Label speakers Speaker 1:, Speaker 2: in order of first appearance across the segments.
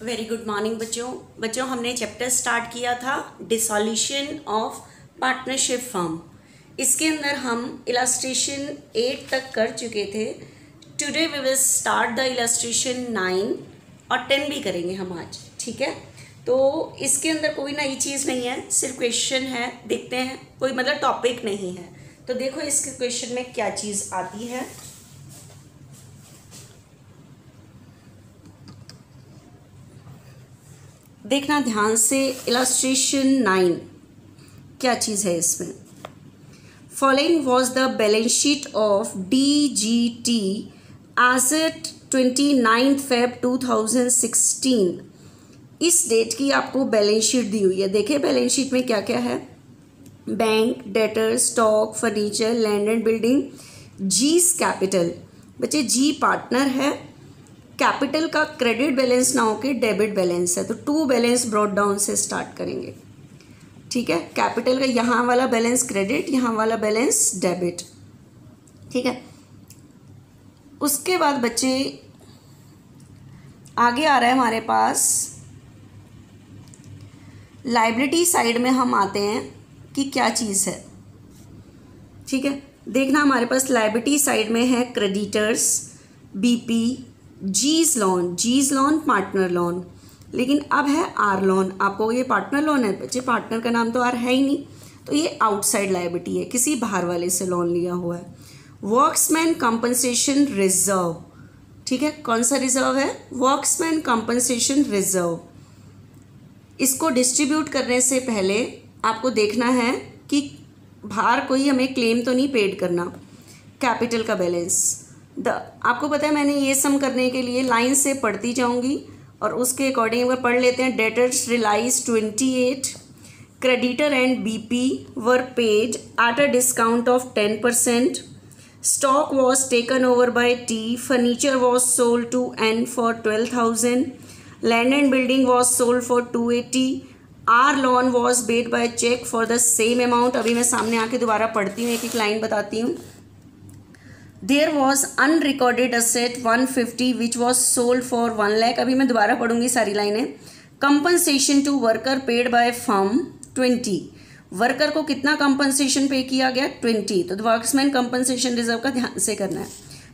Speaker 1: Very good morning बच्चों हमने chapter start किया था डिसॉल्यूशन ऑफ पार्टनरशिप फर्म। इसके अंदर हम इलस्ट्रेशन 8 तक कर चुके थे। Today we will start the illustration 9 और 10 भी करेंगे हम आज। ठीक है, तो इसके अंदर कोई नई चीज़ नहीं है, सिर्फ क्वेश्चन है। देखते हैं, कोई मतलब टॉपिक नहीं है। तो देखो इसके क्वेश्चन में क्या चीज़ आती है। देखना ध्यान से, इलस्ट्रेशन 9 क्या चीज़ है इसमें। Following was the balance sheet of DGT as at 29 Feb 2016। इस डेट की आपको बैलेंस शीट दी हुई है। देखिए बैलेंस शीट में क्या क्या है। Bank, debtor, stock, furniture, land and building. G's capital, बच्चे जी पार्टनर है। कैपिटल का क्रेडिट बैलेंस ना होके डेबिट बैलेंस है, तो टू बैलेंस ब्रॉट डाउन से स्टार्ट करेंगे। ठीक है, कैपिटल का यहाँ वाला बैलेंस क्रेडिट, यहाँ वाला बैलेंस डेबिट। ठीक है, उसके बाद बच्चे आगे आ रहा है हमारे पास लाइबिलिटी साइड में हम आते हैं कि क्या चीज़ है। ठीक है, देखना हमारे पास लाइबिलिटी साइड में है creditors, BP, G's loan partner loan, लेकिन अब है आर लोन। आपको ये पार्टनर लोन है बच्चे, पार्टनर का नाम तो आर है ही नहीं, तो ये आउटसाइड लायबिलिटी है, किसी बाहर वाले से लोन लिया हुआ है। वर्क्समैन कंपनसेशन रिजर्व, ठीक है, कौन सा रिजर्व है? Workmen compensation reserve. इसको डिस्ट्रीब्यूट करने से पहले आपको देखना है कि बाहर कोई हमें क्लेम तो नहीं पेड करना। कैपिटल का बैलेंस आपको पता है, मैंने ये सम करने के लिए लाइन से पढ़ती जाऊंगी और उसके अकॉर्डिंग अगर पढ़ लेते हैं। Debtors realise 28, creditor and BP were paid at a discount of 10%, stock was taken over by T, furniture was sold to N for 12,000, land and building was sold for 280, R loan was paid by cheque for the same amount. अभी मैं सामने आके दोबारा पढ़ती हूँ, एक एक line बताती हूँ। There was unrecorded asset 150 which was sold for 1 lakh। अभी मैं दोबारा पढ़ूंगी सारी लाइनें। Compensation to worker paid by firm 20। Worker को कितना कंपनसेशन पे किया गया? 20। तो वर्क्समैन कंपनसेशन रिजर्व का ध्यान से करना है।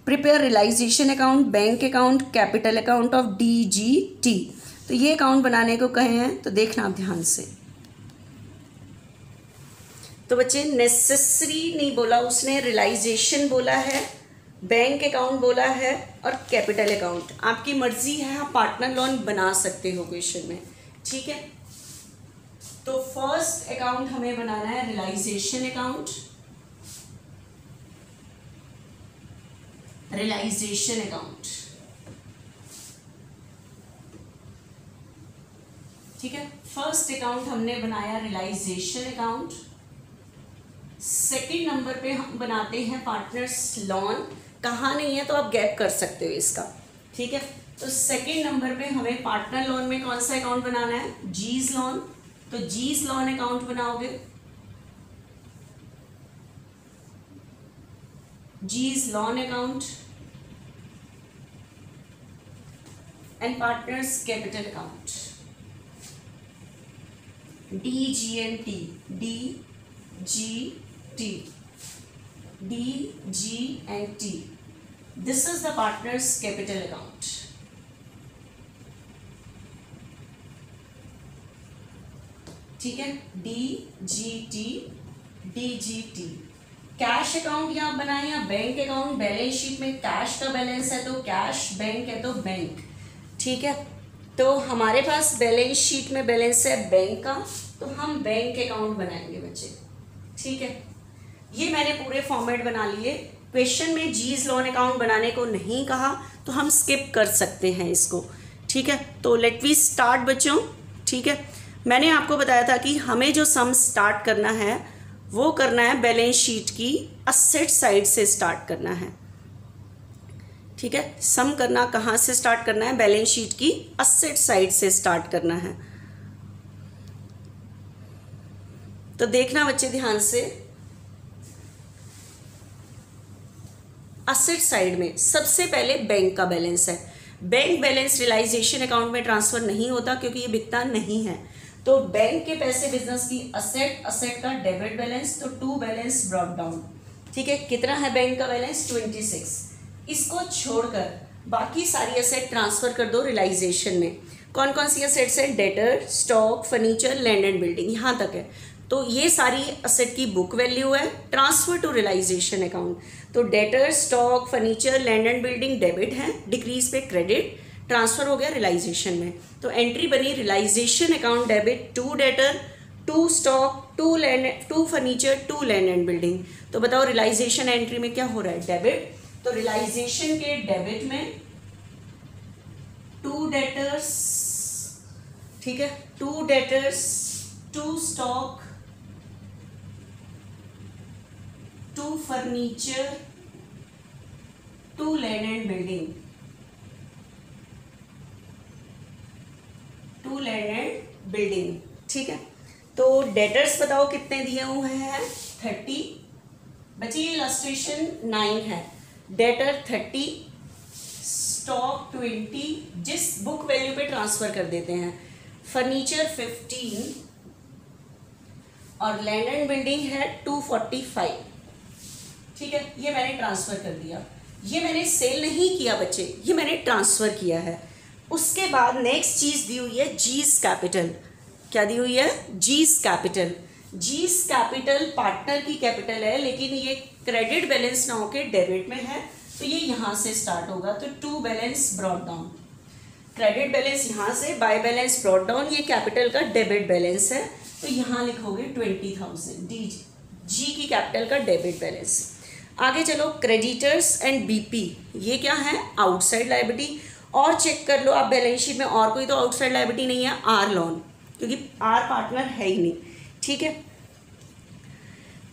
Speaker 1: Prepare realisation account, bank account, capital account of DGT। तो ये अकाउंट बनाने को कहे हैं, तो देखना आप ध्यान से। तो बच्चे नेसेसरी नहीं बोला उसने, रियलाइजेशन बोला है, बैंक अकाउंट बोला है और कैपिटल अकाउंट। आपकी मर्जी है, आप पार्टनर लोन बना सकते हो क्वेश्चन में। ठीक है, तो फर्स्ट अकाउंट हमें बनाना है रियलाइजेशन अकाउंट। रियलाइजेशन अकाउंट, ठीक है, फर्स्ट अकाउंट हमने बनाया रियलाइजेशन अकाउंट। सेकंड नंबर पे हम बनाते हैं पार्टनर्स लोन। कहाँ नहीं है तो आप गैप कर सकते हो इसका। ठीक है, तो सेकंड नंबर पे हमें पार्टनर लोन में कौन सा अकाउंट बनाना है? G's loan. तो जी's लोन अकाउंट बनाओगे, G's loan account and partners capital account, DGT, DGT। This is the partner's capital account। ठीक है, DGT। कैश अकाउंट या बनाए या बैंक अकाउंट। बैलेंस शीट में कैश का बैलेंस है तो कैश, बैंक है तो बैंक। ठीक है, तो हमारे पास बैलेंस शीट में बैलेंस है बैंक का, तो हम बैंक अकाउंट बनाएंगे बच्चे। ठीक है, ये मैंने पूरे फॉर्मेट बना लिए। क्वेश्चन में जी's लोन अकाउंट बनाने को नहीं कहा तो हम स्किप कर सकते हैं इसको। ठीक है, तो लेट वी स्टार्ट बच्चों। ठीक है, मैंने आपको बताया था कि हमें जो सम स्टार्ट करना है वो करना है बैलेंस शीट की असेट साइड से स्टार्ट करना है। ठीक है, सम करना कहाँ से स्टार्ट करना है? बैलेंस शीट की असेट साइड से स्टार्ट करना है। तो देखना बच्चे ध्यान से, असेट साइड में सबसे पहले बैंक का बैलेंस है। बैंक बैलेंस रियलाइजेशन अकाउंट में ट्रांसफर नहीं होता क्योंकि ये बिकता नहीं है। तो बैंक के पैसे बिजनेस की असेट, असेट का डेबिट बैलेंस, तो टू बैलेंस ब्रॉट डाउन। ठीक है, कितना है बैंक का बैलेंस 26। इसको छोड़कर बाकी सारी असेट ट्रांसफर कर दो रियलाइजेशन में। कौन कौन सी असेट्स है? Debtor, stock, furniture, land and building, यहाँ तक है। तो ये सारी असेट की बुक वैल्यू है, ट्रांसफर टू रियलाइजेशन अकाउंट। तो debtor, stock, furniture, land and building debit है, डिक्रीज पे क्रेडिट, ट्रांसफर हो गया रियलाइजेशन में। तो एंट्री बनी realisation account debit, to debtor, to stock, to furniture, to land and building. तो बताओ रियलाइजेशन एंट्री में क्या हो रहा है? डेबिट। तो रियलाइजेशन के डेबिट में टू डेटर्स, ठीक है, to debtors, to stock, to furniture, to land and building, to land and building. ठीक है, तो डेटर्स बताओ कितने दिए हुए हैं? 30। बची इलस्ट्रेशन 9 है। डेटर 30, स्टॉक 20, जिस बुक वैल्यू पे ट्रांसफर कर देते हैं, फर्नीचर 15 और लैंड एंड बिल्डिंग है 245। ठीक है, ये मैंने ट्रांसफर कर दिया। ये मैंने सेल नहीं किया बच्चे, ये मैंने ट्रांसफर किया है। उसके बाद नेक्स्ट चीज दी हुई है जीस कैपिटल। क्या दी हुई है? जीस कैपिटल। जीस कैपिटल पार्टनर की कैपिटल है, लेकिन ये क्रेडिट बैलेंस ना होके डेबिट में है, तो ये यहाँ से स्टार्ट होगा। तो to balance brought down, credit balance यहाँ से, बाय बैलेंस ब्रॉट डाउन, ये कैपिटल का डेबिट बैलेंस है। तो यहाँ लिखोगे 20,000, डी जी की कैपिटल का डेबिट बैलेंस। आगे चलो, क्रेडिटर्स एंड बीपी, ये क्या है? Outside liability. और चेक कर लो आप बैलेंस शीट में, और कोई तो आउटसाइड लायबिलिटी नहीं है, आर लोन, क्योंकि आर पार्टनर है ही नहीं। ठीक है,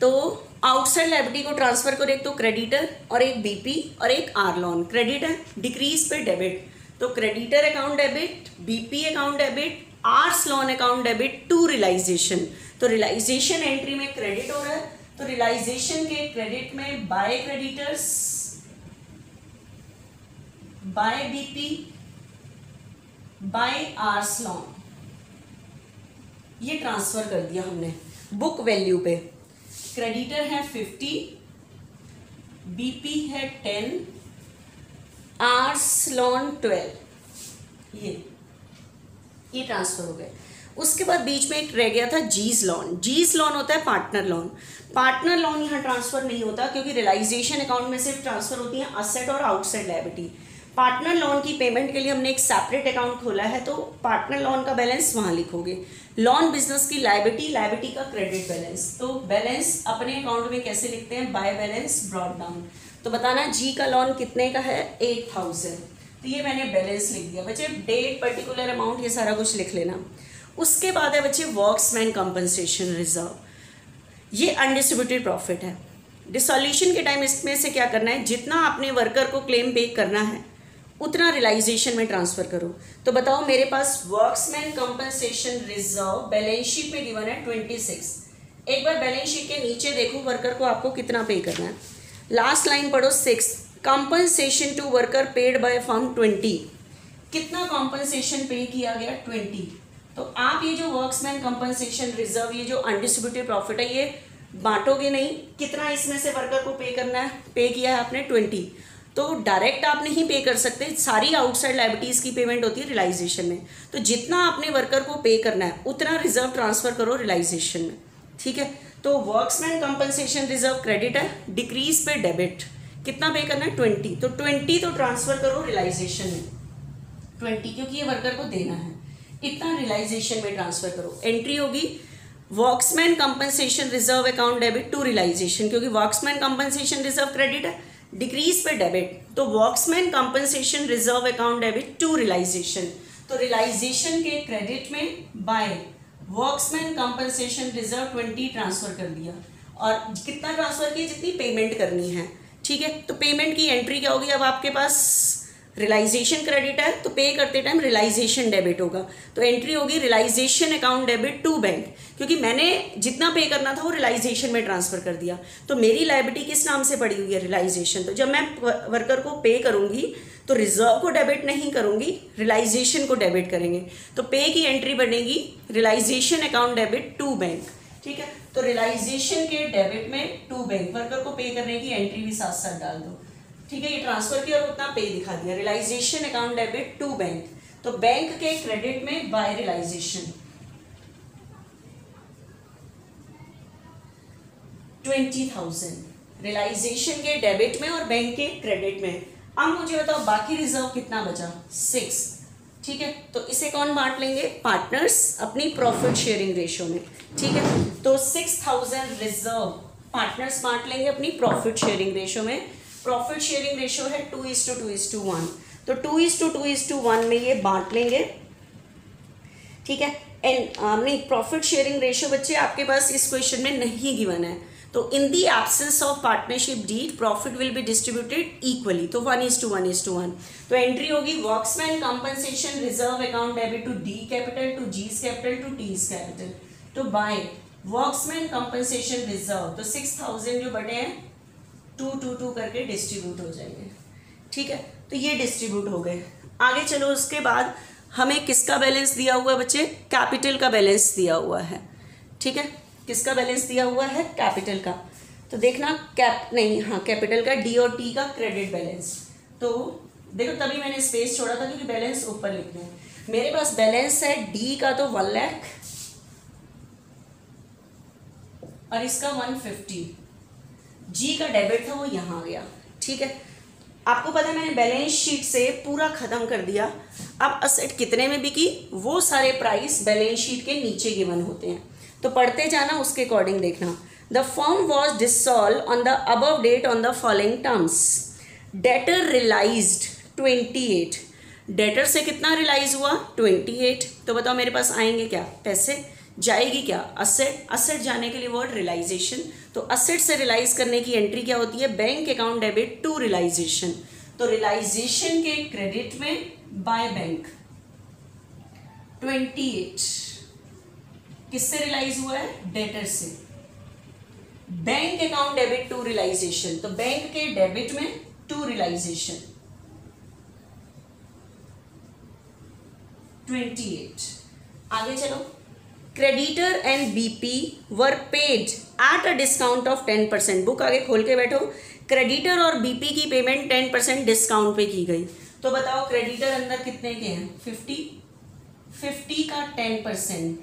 Speaker 1: तो आउटसाइड लायबिलिटी को ट्रांसफर करो, एक तो क्रेडिटर और एक बीपी और एक आर लोन। क्रेडिट है, डिक्रीज पे डेबिट, तो creditor account debit, BP account debit, R's loan account debit to realisation. तो रियलाइजेशन एंट्री में क्रेडिट हो रहा है, तो रियलाइजेशन के क्रेडिट में by creditors, by BP, by R's loan, ये ट्रांसफर कर दिया हमने बुक वैल्यू पे। क्रेडिटर है 50, बीपी है 10, आर्स लोन 12, ये ट्रांसफर हो गए। उसके बाद बीच में एक रह गया था जीज लोन। जीज लोन होता है पार्टनर लोन। पार्टनर लोन यहाँ ट्रांसफर नहीं होता क्योंकि रियलाइजेशन अकाउंट में सिर्फ ट्रांसफर होती है असेट और आउटसाइड लायबिलिटी। पार्टनर लोन की पेमेंट के लिए हमने एक सेपरेट अकाउंट खोला है, तो पार्टनर लोन का बैलेंस वहाँ लिखोगे। लोन बिजनेस की लायबिलिटी का क्रेडिट बैलेंस, तो बैलेंस अपने अकाउंट में कैसे लिखते हैं? Bye balance brought down. तो बताना जी का लोन कितने का है? 8,000। तो ये मैंने बैलेंस लिख दिया बच्चे, डेट, पर्टिकुलर अमाउंट, ये सारा कुछ लिख लेना। उसके बाद है बच्चे वर्क्समैन कंपनसेशन रिजर्व। ये अनडिस्ट्रीब्यूटेड प्रॉफिट है। डिसॉल्यूशन के टाइम इसमें से क्या करना है? जितना आपने वर्कर को क्लेम पे करना है उतना रियलाइजेशन में ट्रांसफर करो। तो बताओ, मेरे पास workmen's compensation reserve balance sheet में गिवन है 26। एक बार बैलेंस शीट के नीचे देखो वर्कर को आपको कितना पे करना है। लास्ट लाइन पढ़ो 6, compensation to worker paid by firm 20। कितना कंपनसेशन पे किया गया? 20। तो आप ये जो वर्क्समैन कंपनसेशन रिजर्व, ये जो अनडिस्ट्रीब्यूटेड प्रॉफिट है, ये बांटोगे नहीं। कितना इसमें से वर्कर को पे करना है? पे किया है आपने 20। तो डायरेक्ट आप नहीं पे कर सकते, सारी आउटसाइड लायबिलिटीज की पेमेंट होती है रियलाइजेशन में। तो जितना आपने वर्कर को पे करना है उतना रिजर्व ट्रांसफर करो रियलाइजेशन में। ठीक है, तो वर्क्समैन कंपनसेशन रिजर्व क्रेडिट है, डिक्रीज पे डेबिट। कितना पे करना है? 20। तो 20 तो ट्रांसफर करो रियलाइजेशन में, 20 क्योंकि ये वर्कर को देना है, इतना रियलाइजेशन में ट्रांसफर करो। एंट्री होगी workmen compensation reserve account debit to realisation, क्योंकि वर्क्समैन कंपनसेशन रिजर्व क्रेडिट है, डिक्रीज पे डेबिट, तो workmen compensation reserve account debit to realisation. तो रियलाइजेशन के क्रेडिट में by workmen compensation reserve 20 transfer कर दिया। और कितना ट्रांसफर किया? जितनी पेमेंट करनी है। ठीक है, तो पेमेंट की एंट्री क्या होगी? अब आपके पास रियलाइजेशन क्रेडिट है तो पे करते टाइम रियलाइजेशन डेबिट होगा, तो एंट्री होगी realisation account debit to bank, क्योंकि मैंने जितना पे करना था वो रियलाइजेशन में ट्रांसफर कर दिया। तो मेरी लायबिलिटी किस नाम से पड़ी हुई है? रियलाइजेशन। तो जब मैं वर्कर को पे करूंगी तो रिजर्व को डेबिट नहीं करूंगी, रियलाइजेशन को डेबिट करेंगे। तो पे की एंट्री बनेगी realisation account debit to bank, ठीक है। तो रियलाइजेशन के डेबिट में टू बैंक, वर्कर को पे करने की एंट्री भी साथ साथ डाल दो, ठीक है। ये ट्रांसफर किया और उतना पे दिखा दिया। Realisation account debit to bank, तो बैंक के क्रेडिट में बाय रियलाइजेशन 20,000 रियलाइजेशन के डेबिट में और बैंक के क्रेडिट में। अब मुझे बताओ बाकी रिजर्व कितना बचा, 6, ठीक है। तो इसे कौन बांट लेंगे, पार्टनर्स अपनी प्रॉफिट शेयरिंग रेशो में, ठीक है। तो 6,000 रिजर्व पार्टनर्स बांट लेंगे अपनी प्रॉफिट शेयरिंग रेशो में। प्रॉफिट शेयरिंग रेशो है 2:2:1, तो 2:2:1 में ये बांट लेंगे, ठीक है। एंड नहीं, प्रॉफिट शेयरिंग रेशो बच्चे आपके पास इस क्वेश्चन में नहीं गिवन है। तो in the absence of partnership deed profit will be distributed equally, तो 1:1:1। तो एंट्री होगी workmen compensation reserve account debit to D capital to G's capital to T's capital, तो बाय वर्क्समैन कंपनसेशन रिजर्व। तो 6,000 जो बटे हैं 2 करके डिस्ट्रीब्यूट हो जाएंगे, ठीक है। तो ये डिस्ट्रीब्यूट हो गए। आगे चलो, उसके बाद हमें किसका बैलेंस दिया हुआ है बच्चे, कैपिटल का बैलेंस दिया हुआ है, ठीक है। किसका बैलेंस दिया हुआ है, कैपिटल का। तो देखना कैपिटल का डी और टी का क्रेडिट बैलेंस। तो देखो तभी मैंने स्पेस छोड़ा था क्योंकि बैलेंस ऊपर लिखना है। मेरे पास बैलेंस है डी का तो 1 लाख और इसका 150, जी का डेबिट था वो यहाँ आ गया, ठीक है। आपको पता है मैंने बैलेंस शीट से पूरा खत्म कर दिया। अब असेट कितने में बिकी वो सारे प्राइस बैलेंस शीट के नीचे गिवन होते हैं, तो पढ़ते जाना, उसके अकॉर्डिंग देखना। The firm was dissolve on the above date on the following terms. Debtor realised 28, debtor से कितना रियलाइज हुआ 28। तो बताओ मेरे पास आएंगे क्या पैसे, जाएगी क्या असेट, असेट जाने के लिए वर्ड रियलाइजेशन। तो असेट से रियलाइज करने की एंट्री क्या होती है, bank account debit to realisation. तो रियलाइजेशन के क्रेडिट में बाय बैंक 28 किससे रियलाइज हुआ है, डेटर से। Bank account debit to realisation, तो बैंक के डेबिट में टू रियलाइजेशन 28। आगे चलो, creditor and BP were paid at a discount of 10%। Book आगे खोल के बैठो। क्रेडिटर और बीपी की पेमेंट 10% डिस्काउंट पे की गई। तो बताओ क्रेडिटर अंदर कितने के हैं, 50 का 10%,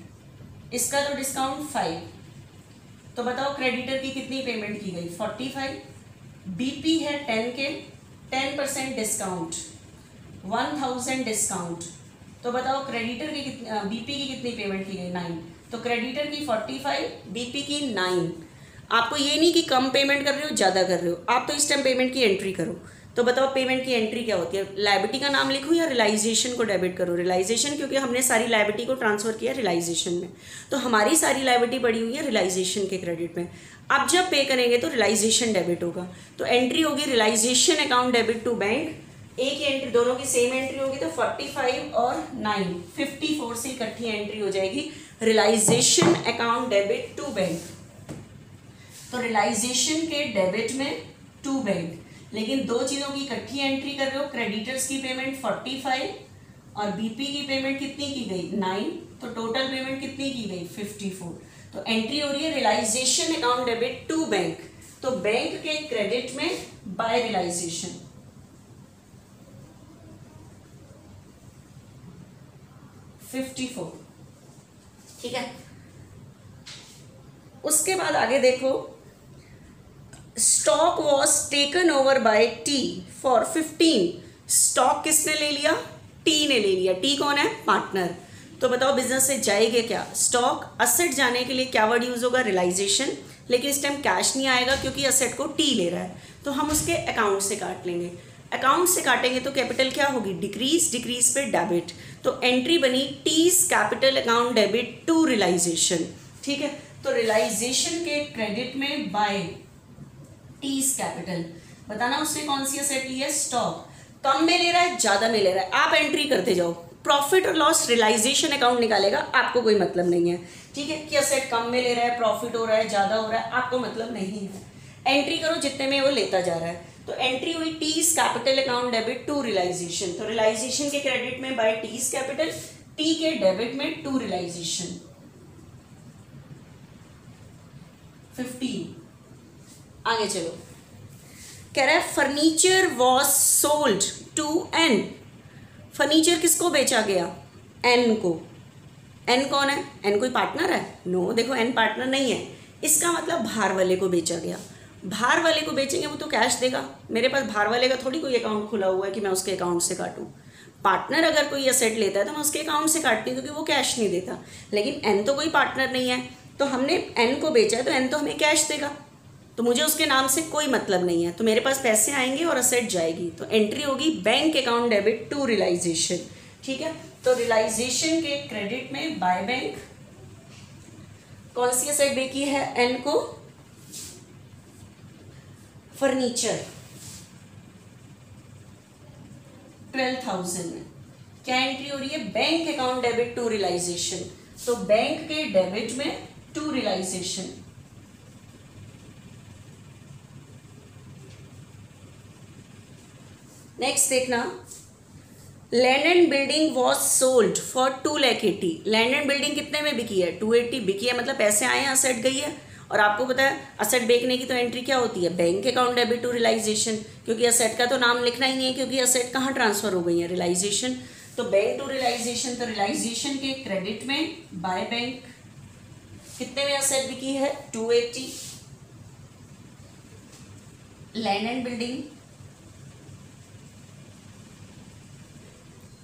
Speaker 1: इसका तो डिस्काउंट 5। तो बताओ क्रेडिटर की कितनी पेमेंट की गई 45, बीपी है 10 के, 10% डिस्काउंट 1000 डिस्काउंट। तो बताओ क्रेडिटर की कितनी, बीपी की कितनी पेमेंट की गई 9। तो क्रेडिटर की 45, बीपी की 9। आपको ये नहीं कि कम पेमेंट कर रहे हो ज़्यादा कर रहे हो, आप तो इस टाइम पेमेंट की एंट्री करो। तो बताओ पेमेंट की एंट्री क्या होती है, लायबिलिटी का नाम लिखूँ या रियलाइजेशन को डेबिट करो। रियलाइजेशन, क्योंकि हमने सारी लायबिलिटी को ट्रांसफर किया रियलाइजेशन में, तो हमारी सारी लायबिलिटी पड़ी हुई है रियलाइजेशन के क्रेडिट में। अब जब पे करेंगे तो रियलाइजेशन डेबिट होगा। तो एंट्री होगी realisation account debit to bank. एक ही एंट्री, दोनों की सेम एंट्री होगी, तो 45 और 9 54 से इकट्ठी एंट्री हो जाएगी realisation account debit to bank. तो रियलाइजेशन के डेबिट में टू बैंक, लेकिन दो चीज़ों की इकट्ठी एंट्री कर रहे हो। क्रेडिटर्स की पेमेंट 45 और बीपी की पेमेंट कितनी की गई 9, तो टोटल पेमेंट कितनी की गई 54। तो एंट्री हो रही है realisation account debit to bank, तो बैंक के क्रेडिट में बाय रियलाइजेशन 54, ठीक है। उसके बाद आगे देखो, stock was taken over by T for 15। स्टॉक किसने ले लिया, टी ने ले लिया। टी कौन है, पार्टनर। तो बताओ बिजनेस से जाएगा क्या, स्टॉक। असेट जाने के लिए क्या वर्ड यूज होगा, रियलाइजेशन। लेकिन इस टाइम कैश नहीं आएगा क्योंकि असेट को टी ले रहा है, तो हम उसके अकाउंट से काट लेंगे। अकाउंट से काटेंगे तो कैपिटल क्या होगी, डिक्रीज, डिक्रीज पे डेबिट। तो एंट्री बनी T's capital account debit to realisation, ठीक है। तो रियलाइजेशन के क्रेडिट में बाय टीज कैपिटल। बताना उसने कौन सी असेट ली है, स्टॉक। कम में ले रहा है, ज्यादा में ले रहा है, आप एंट्री करते जाओ। प्रॉफिट और लॉस रियलाइजेशन अकाउंट निकालेगा, आपको कोई मतलब नहीं है, ठीक है। कि असेट कम में ले रहा है, प्रॉफिट हो रहा है, ज्यादा हो रहा है, आपको मतलब नहीं है। एंट्री करो जितने में वो लेता जा रहा है। तो एंट्री हुई T's capital account debit to realisation, तो रियलाइजेशन के क्रेडिट में बाय टीज कैपिटल, टी के डेबिट में टू रियलाइजेशन 15। आगे चलो, कह रहा है furniture was sold to N, furniture किसको बेचा गया, एन को। एन कौन है, एन कोई पार्टनर है, नो देखो एन पार्टनर नहीं है, इसका मतलब बाहर वाले को बेचा गया। बाहर वाले को बेचेंगे वो तो कैश देगा, मेरे पास बाहर वाले का थोड़ी कोई अकाउंट खुला हुआ है कि मैं उसके अकाउंट से काटूं। पार्टनर अगर कोई एसेट लेता है तो मैं उसके अकाउंट से काटती हूँ क्योंकि वो कैश नहीं देता, लेकिन एन तो कोई पार्टनर नहीं है, तो हमने एन को बेचा है तो एन तो हमें कैश देगा, तो मुझे उसके नाम से कोई मतलब नहीं है, तो मेरे पास पैसे आएंगे और असेट जाएगी। तो एंट्री होगी bank account debit to realisation, ठीक है। तो रियलाइजेशन के क्रेडिट में बाय बैंक कौन सी असेट बेची है, एन को, फर्नीचर 12,000 में। क्या एंट्री हो रही है, bank account debit to realisation, तो बैंक के डेबिट में टू रियलाइजेशन। नेक्स्ट देखना, land and building was sold for 2,80,000, land and building कितने में बिकी है, 280 बिकी है, मतलब पैसे आए हैं, असेट गई है। और आपको पता है असेट बेचने की तो एंट्री क्या होती है, bank account debit to realisation, क्योंकि असेट का तो नाम लिखना ही नहीं है, क्योंकि असेट कहाँ ट्रांसफर हो गई है, रियलाइजेशन। तो बैंक टू रियलाइजेशन, तो रियलाइजेशन के क्रेडिट में बाय बैंक कितने में असेट बिकी है, 280। लैंड एंड बिल्डिंग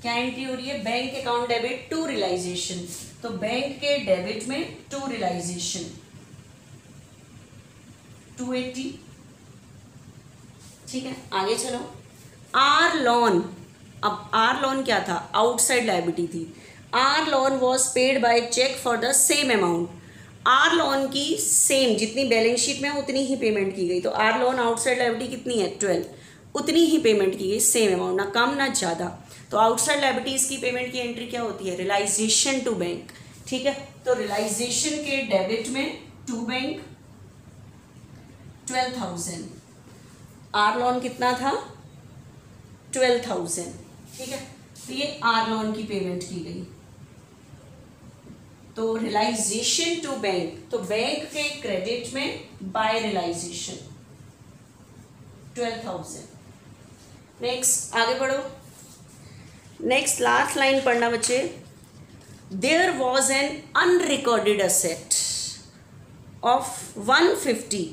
Speaker 1: क्या एंट्री हो रही है, bank account debit to realisation, तो बैंक के डेबिट में टू रियलाइजेशन 280, ठीक है। आगे चलो, आर लोन, अब आर लोन क्या था, आउटसाइड लायबिलिटी थी। R loan was paid by cheque for the same amount, R loan की सेम जितनी बैलेंस शीट में उतनी ही पेमेंट की गई, तो आर लोन आउटसाइड लायबिलिटी कितनी है, 12, उतनी ही पेमेंट की गई, सेम अमाउंट, ना कम ना ज़्यादा। तो आउटसाइड लायबिलिटीज की पेमेंट की एंट्री क्या होती है, रियलाइजेशन टू बैंक, ठीक है। तो रियलाइजेशन के डेबिट में टू बैंक 12,000, आर लोन कितना था, 12,000, ठीक है। तो ये आर लोन की पेमेंट की गई। तो रियलाइजेशन टू बैंक, तो बैंक के क्रेडिट में बाय रियलाइजेशन 12,000। नेक्स्ट आगे बढ़ो, नेक्स्ट लास्ट लाइन पढ़ना बच्चे, there was an unrecorded asset of 150।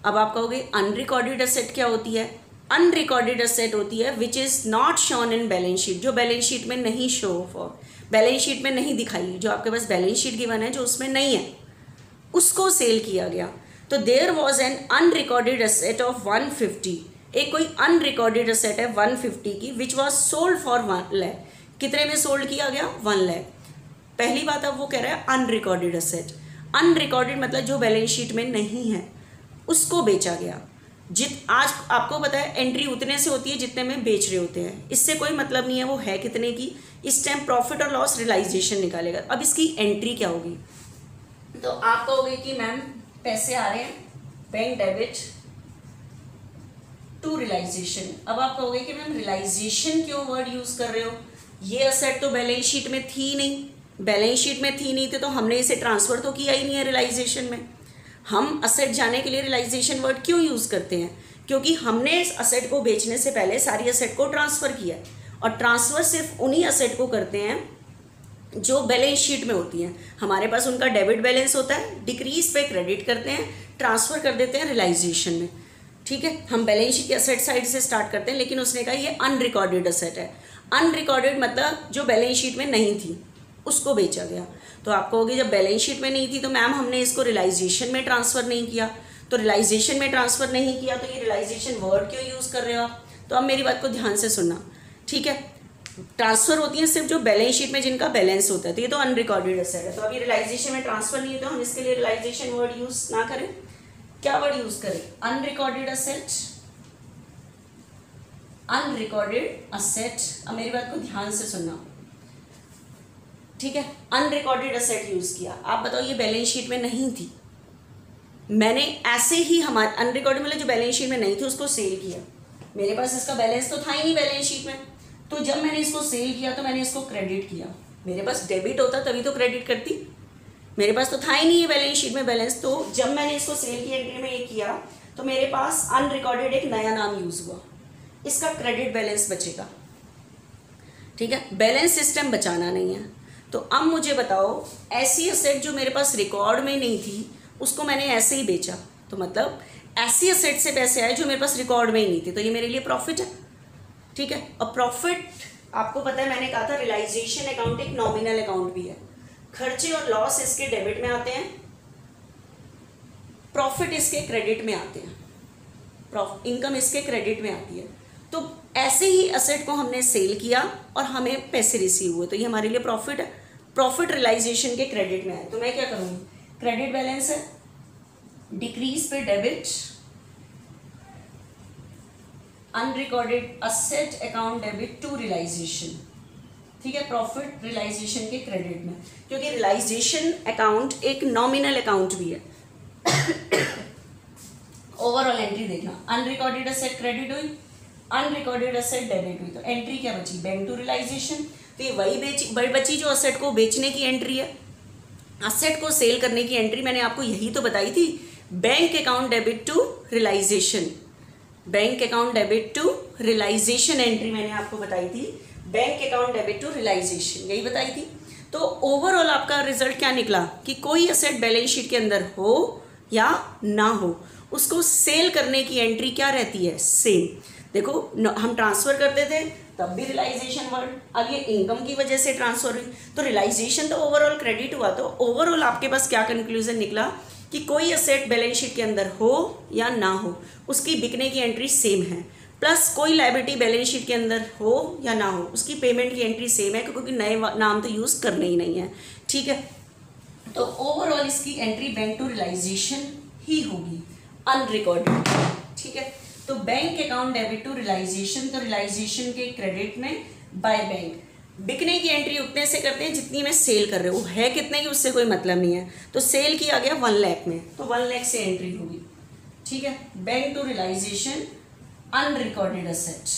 Speaker 1: अब आप कहोगे अनरिकॉर्डेड असेट क्या होती है, अनरिकॉर्डेड असेट होती है which is not shown in balance sheet, जो बैलेंस शीट में नहीं शो ऑफ, बैलेंस शीट में नहीं दिखाई, जो आपके पास बैलेंस शीट गिवन है जो उसमें नहीं है, उसको सेल किया गया। तो there was an unrecorded asset of 150, एक कोई अनरिकॉर्डेड असेट है 150 की, which was sold for 1 lakh, कितने में सोल्ड किया गया, 1 लाख। पहली बात अब वो कह रहा है अनरिकॉर्डेड असेट, अनरिकॉर्डेड मतलब जो बैलेंस शीट में नहीं है उसको बेचा गया। आज आपको पता है एंट्री उतने से होती है जितने में बेच रहे होते हैं, इससे कोई मतलब नहीं है वो है कितने की, इस टाइम प्रॉफिट और लॉस रियलाइजेशन निकालेगा। अब इसकी एंट्री क्या होगी, तो आप कहोगे कि मैम पैसे आ रहे हैं बैंक डेबिट टू रियलाइजेशन। अब आप कहोगे कि मैम रियलाइजेशन क्यों वर्ड यूज़ कर रहे हो, ये असेट तो बैलेंस शीट में थी नहीं, बैलेंस शीट में थी नहीं तो हमने इसे ट्रांसफ़र तो किया ही नहीं है रियलाइजेशन में। हम असेट जाने के लिए रियलाइजेशन वर्ड क्यों यूज़ करते हैं, क्योंकि हमने इस असेट को बेचने से पहले सारी असेट को ट्रांसफ़र किया, और ट्रांसफ़र सिर्फ उन्हीं असेट को करते हैं जो बैलेंस शीट में होती हैं। हमारे पास उनका डेबिट बैलेंस होता है, डिक्रीज पे क्रेडिट करते हैं, ट्रांसफ़र कर देते हैं रियलाइजेशन में, ठीक है। हम बैलेंस शीट की असेट साइड से स्टार्ट करते हैं, लेकिन उसने कहा ये अनरिकॉर्डेड असेट है। अनरिकॉर्डेड मतलब जो बैलेंस शीट में नहीं थी उसको बेचा गया। तो आप कहोगे जब बैलेंस शीट में नहीं थी तो मैम हमने इसको रियलाइजेशन में ट्रांसफ़र नहीं किया, तो रियलाइजेशन में ट्रांसफ़र नहीं किया तो ये रियलाइजेशन वर्ड क्यों यूज़ कर रहे हो आप। तो अब मेरी बात को ध्यान से सुनना, ठीक है। ट्रांसफ़र होती है सिर्फ जो बैलेंस शीट में जिनका बैलेंस होता है, तो ये तो अनरिकॉर्डेड असेट है। तो अभी रियलाइजेशन में ट्रांसफ़र नहीं है तो हम इसके लिए रियलाइजेशन वर्ड यूज़ ना करें, क्या वर्ड यूज़ करें, अनरिकॉर्डेड असेट, अनरिकॉर्डेड असेट। अब मेरी बात को ध्यान से सुनना, ठीक है। अनरिकॉर्डेड असेट यूज़ किया, आप बताओ ये बैलेंस शीट में नहीं थी, मैंने ऐसे ही हमारे अनरिकॉर्डेड मतलब जो बैलेंस शीट में नहीं थी उसको सेल किया, मेरे पास इसका बैलेंस तो था ही नहीं बैलेंस शीट में। तो जब मैंने इसको सेल किया तो मैंने इसको क्रेडिट किया। मेरे पास डेबिट होता तभी तो क्रेडिट करती, मेरे पास तो था ही नहीं है बैलेंस शीट में बैलेंस। तो जब मैंने इसको सेल की एंट्री में ये किया तो मेरे पास अनरिकॉर्डेड एक नया नाम यूज़ हुआ, इसका क्रेडिट बैलेंस बचेगा। ठीक है, बैलेंस सिस्टम बचाना नहीं है। तो अब मुझे बताओ, ऐसी असेट जो मेरे पास रिकॉर्ड में नहीं थी उसको मैंने ऐसे ही बेचा, तो मतलब ऐसी असेट से पैसे आए जो मेरे पास रिकॉर्ड में ही नहीं थी, तो ये मेरे लिए प्रॉफिट है। ठीक है, और प्रॉफिट आपको पता है, मैंने कहा था रियलाइजेशन अकाउंट एक नॉमिनल अकाउंट भी है। खर्चे और लॉस इसके डेबिट में आते हैं, प्रॉफिट इसके क्रेडिट में आते हैं, इनकम इसके क्रेडिट में आती है। तो ऐसे ही असेट को हमने सेल किया और हमें पैसे रिसीव हुए, तो ये हमारे लिए प्रॉफिट है। प्रॉफिट रियलाइजेशन के क्रेडिट में आए, तो मैं क्या करूँगी, क्रेडिट बैलेंस है, डिक्रीज पे debit, unrecorded asset account debit to realisation. ठीक है, प्रॉफिट रियलाइजेशन के क्रेडिट में, क्योंकि रियलाइजेशन अकाउंट एक नॉमिनल अकाउंट भी है। ओवरऑल एंट्री देखना, अनरिकॉर्डेड असेट क्रेडिट हुई, अनरिकॉर्डेड असेट डेबिट हुई, तो एंट्री क्या बची, बैंक टू रियलाइजेशन। तो ये वही बची जो असेट को बेचने की एंट्री है। असेट को सेल करने की एंट्री मैंने आपको यही तो बताई थी, bank account debit to realisation, bank account debit to realisation entry मैंने आपको बताई थी, bank account debit to realisation, यही बताई थी। तो ओवरऑल आपका रिजल्ट क्या निकला कि कोई असेट बैलेंस शीट के अंदर हो या ना हो, उसको सेल करने की एंट्री क्या रहती है, सेम। देखो हम ट्रांसफर करते थे तब भी रियलाइजेशन वर्ड, अब ये इनकम की वजह से ट्रांसफर हुई, तो रियलाइजेशन तो ओवरऑल क्रेडिट हुआ। तो ओवरऑल आपके पास क्या कंक्लूजन निकला कि कोई असेट बैलेंस शीट के अंदर हो या ना हो, उसकी बिकने की एंट्री सेम है, प्लस कोई लायबिलिटी बैलेंस शीट के अंदर हो या ना हो, उसकी पेमेंट की एंट्री सेम है, क्योंकि नए नाम तो यूज़ करने ही नहीं है। ठीक है, तो ओवरऑल इसकी एंट्री बैंक टू रियलाइजेशन ही होगी, अनरिकॉर्डेड। ठीक है, तो bank account debit to realisation, तो रियलाइजेशन के क्रेडिट में बाय बैंक। बिकने की एंट्री उतने से करते हैं जितनी में सेल कर रहे हो, है कितने की उससे कोई मतलब नहीं है। तो सेल किया गया 1 लाख में, तो 1 लाख से एंट्री होगी। ठीक है, bank to realisation unrecorded asset,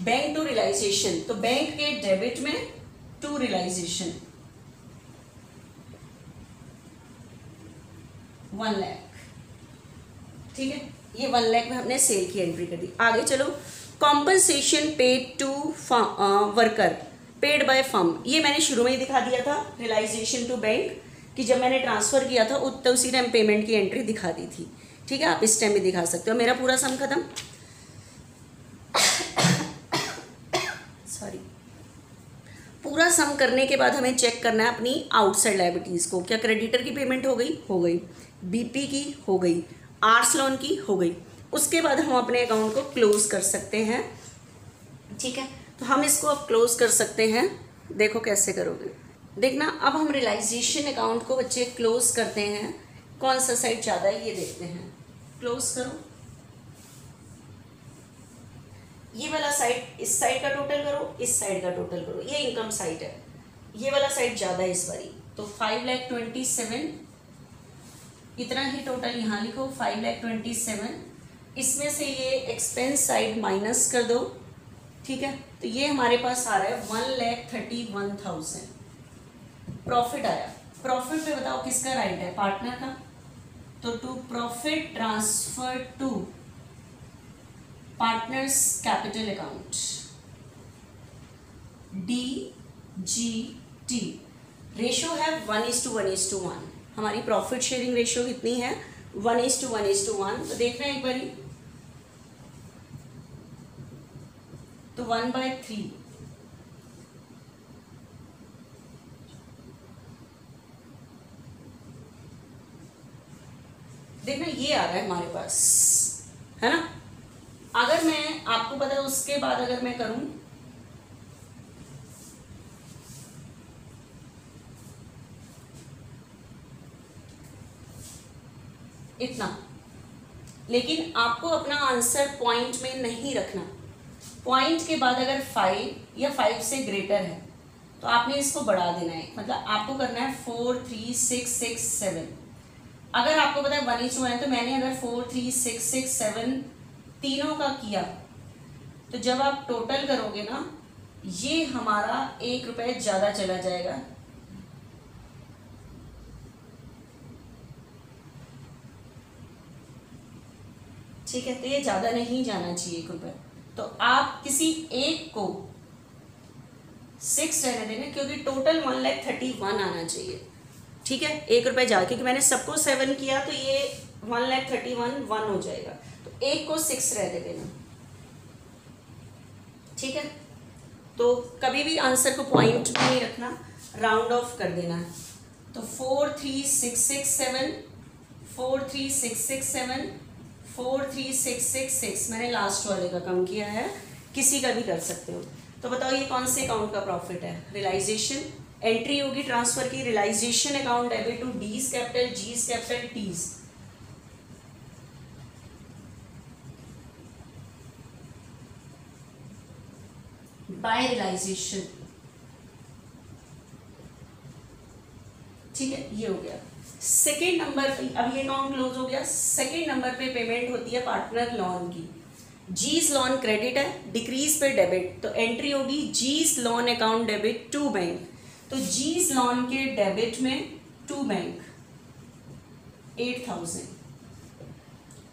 Speaker 1: bank to realisation, तो बैंक के डेबिट में टू रियलाइजेशन 1 लाख। ठीक है, ये 1 लाख में हमने सेल की एंट्री कर दी। आगे चलो, compensation paid to worker paid by firm, ये मैंने शुरू में ही दिखा दिया था, रियलाइजेशन टू बैंक कि जब मैंने ट्रांसफ़र किया था तो उसी टाइम पेमेंट की एंट्री दिखा दी थी। ठीक है, आप इस टाइम भी दिखा सकते हो। मेरा पूरा सम खत्म, सॉरी, पूरा सम करने के बाद हमें चेक करना है अपनी आउटसाइड लायबिलिटीज़ को, क्या क्रेडिटर की पेमेंट हो गई, हो गई, बीपी की हो गई, आर्स लोन की हो गई, उसके बाद हम अपने अकाउंट को क्लोज कर सकते हैं। ठीक है, तो हम इसको अब क्लोज कर सकते हैं। देखो कैसे करोगे, देखना। अब हम रियलाइजेशन अकाउंट को बच्चे क्लोज करते हैं, कौन सा साइड ज़्यादा है ये देखते हैं। क्लोज करो, ये वाला साइड, इस साइड का टोटल करो, इस साइड का टोटल करो, ये इनकम साइड है, ये वाला साइड ज़्यादा है इस बारी, तो 5,27,000 इतना ही टोटल यहाँ लिखो, 5,27,000। इसमें से ये एक्सपेंस साइड माइनस कर दो। ठीक है, तो ये हमारे पास आ रहा है 1,31,000 प्रॉफिट आया। प्रॉफिट पे बताओ किसका राइट है, पार्टनर का, तो to profit transfer to partners capital account, DGT। Ratio है 1:1:1, हमारी प्रॉफिट शेयरिंग रेशियो कितनी है, 1:1:1। तो देखना एक बारी, तो 1/3, देखना ये आ रहा है हमारे पास, है ना। अगर मैं आपको पता है उसके बाद अगर मैं करूं इतना, लेकिन आपको अपना आंसर पॉइंट में नहीं रखना। पॉइंट के बाद अगर 5 या 5 से ग्रेटर है तो आपने इसको बढ़ा देना है, मतलब आपको करना है 4, 3, 6, 6, 7। अगर आपको पता है 1:1 है, तो मैंने अगर 4, 3, 6, 6, 7 तीनों का किया, तो जब आप टोटल करोगे ना, ये हमारा 1 रुपये ज़्यादा चला जाएगा। ठीक है, तो ये ज़्यादा नहीं जाना चाहिए 1 रुपये। तो आप किसी एक को 6 रहने देंगे, क्योंकि टोटल 1,31,000 आना चाहिए। ठीक है, 1 रुपये ज़्यादा, क्योंकि मैंने सबको 7 किया तो ये 1,31,1 हो जाएगा। तो एक को 6 रह दे देना। ठीक है, तो कभी भी आंसर को पॉइंट में नहीं रखना, राउंड ऑफ कर देना है। तो 4, 3, 6, 6, 7, 4, 3, 6, 6, 7, 4, 3, 6, 6, 6 मैंने लास्ट वाले का कम किया है, किसी का भी कर सकते हो। तो बताओ ये कौन से अकाउंट का प्रॉफिट है? रियलाइजेशन। एंट्री होगी ट्रांसफर की, realisation account debit to D's capital, G's capital, T's. By realisation. ठीक है, ये हो गया। सेकेंड नंबर, अब ये अकाउंट क्लोज हो गया। सेकेंड नंबर पे पेमेंट होती है पार्टनर लोन की। जीज लोन क्रेडिट है, डिक्रीज पे डेबिट, तो एंट्री होगी G's loan account debit to bank. तो जीज लोन के डेबिट में टू बैंक 8,000,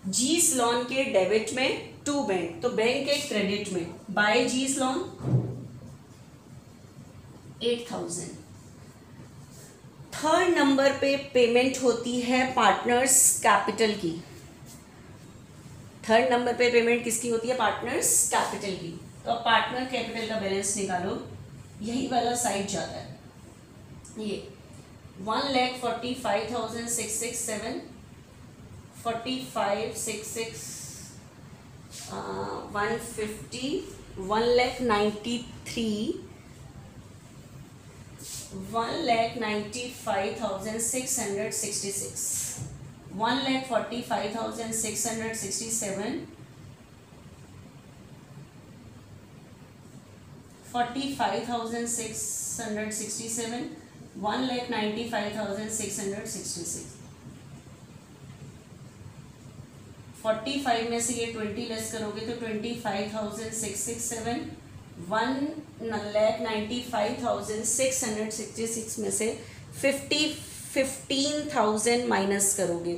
Speaker 1: जीज लोन के डेबिट में टू बैंक, तो बैंक के क्रेडिट में by G's loan 8,000। Third number पे पेमेंट होती है पार्टनर्स कैपिटल की। थर्ड नंबर पे पेमेंट किसकी होती है? पार्टनर्स कैपिटल की। तो अब पार्टनर कैपिटल का बैलेंस निकालो, यही वाला साइड जाता है। ये 1,45,667, 45,667, 150, 1,93,000, 1,95,666, 1,45,667, 45,667, 1,95,666। 45 में से ये 20 लेस करोगे तो 25,667, 1,95,666 में से 15,000 माइनस करोगे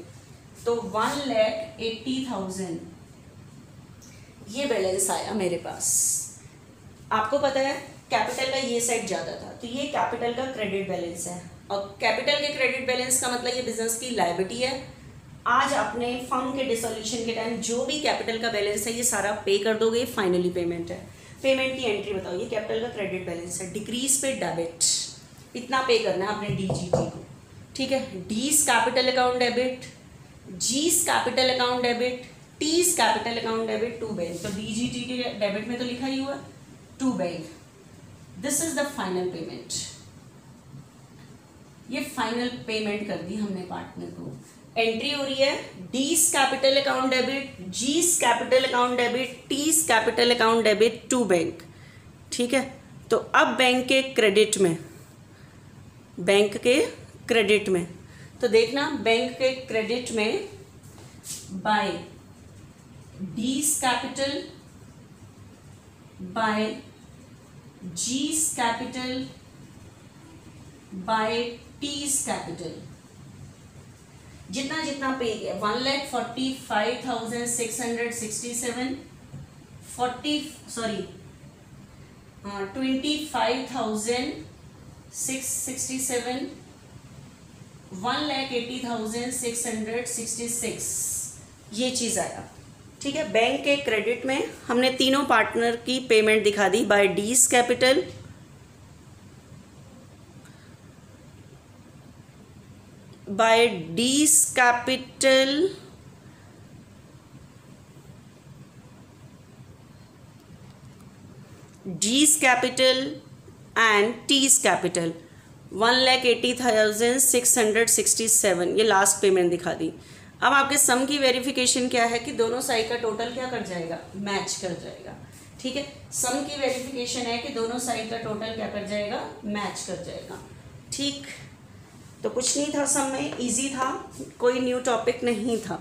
Speaker 1: तो 1,80,000 ये बैलेंस आया मेरे पास। आपको पता है कैपिटल का ये साइड ज़्यादा था, तो ये कैपिटल का क्रेडिट बैलेंस है। और कैपिटल के क्रेडिट बैलेंस का मतलब ये बिजनेस की लायबिलिटी है। आज अपने फर्म के डिसोल्यूशन के टाइम जो भी कैपिटल का बैलेंस है ये सारा पे कर दोगे, फाइनली पेमेंट है। पेमेंट की एंट्री बताओ, ये कैपिटल का क्रेडिट बैलेंस है, डिक्रीज पे डेबिट, इतना पे करना है अपने डीजीटी को। ठीक है, D's capital account debit, G's capital account debit, T's capital account debit to bank. तो डीजीटी के डेबिट में तो लिखा ही हुआ to bank. This is the final payment. ये फाइनल पेमेंट कर दी हमने पार्टनर को। एंट्री हो रही है D's capital account debit, G's capital account debit, T's capital account debit to bank. ठीक है, तो अब बैंक के क्रेडिट में, बैंक के क्रेडिट में तो देखना बैंक के क्रेडिट में by D's capital, by G's capital, by T's capital, जितना जितना पे किया 1,45,667, 25,667, 1,80,666 ये चीज़ आया। ठीक है, बैंक के क्रेडिट में हमने तीनों पार्टनर की पेमेंट दिखा दी by D's capital, by D's capital, G's capital and T's capital 1,80,667 ये लास्ट पेमेंट दिखा दी। अब आपके सम की वेरिफिकेशन क्या है कि दोनों साइड का टोटल क्या कर जाएगा? मैच कर जाएगा। ठीक है, सम की वेरिफिकेशन है कि दोनों साइड का टोटल क्या कर जाएगा? मैच कर जाएगा। ठीक, तो कुछ नहीं था, सब में इजी था, कोई न्यू टॉपिक नहीं था।